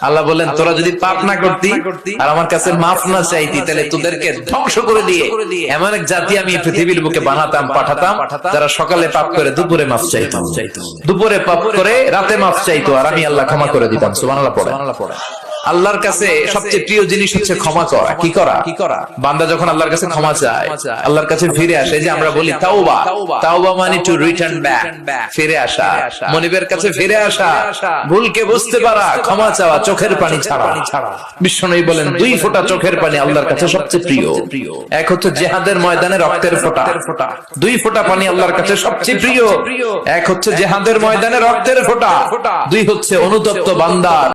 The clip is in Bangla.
আল্লাহ বলেন তোরা যদি পাপ না করতি আর আমার কাছে মাফ না চাইতি তাহলে তোদেরকে ধ্বংস করে দিয়ে এমন এক জাতি আমি পৃথিবীর বুকে বানাতাম পাঠাতাম যারা সকালে পাপ করে দুপুরে মাফ চাইতো, দুপুরে পাপ করে রাতে মাফ চাইতো, আর আমি আল্লাহ ক্ষমা করে দিতাম। সুবহানাল্লাহ পড়ে। আল্লাহর কাছে সবচেয়ে প্রিয় জিনিস হচ্ছে ক্ষমা করা। কি করা? বান্দা যখন আল্লাহর কাছে ক্ষমা চায়, আল্লাহর কাছে ফিরে আসে, যে আমরা বলি তাওবা, তাওবা মানে টু রিটার্ন ব্যাক, ফিরে আসা, মনিবের কাছে ফিরে আসা, ভুলকে বুঝতে পারা, ক্ষমা চাওয়া, চোখের পানি ছাড়া। বিশ্বনবী বলেন 2 ফোঁটা চোখের পানি আল্লাহর কাছে সবচেয়ে প্রিয়। এক হচ্ছে জিহাদের ময়দানে রক্তের ফোঁটা, 2 ফোঁটা পানি আল্লাহর কাছে সবচেয়ে প্রিয়। এক হচ্ছে জিহাদের ময়দানে রক্তের ফোঁটা, 2 হচ্ছে অনুতপ্ত বান্দার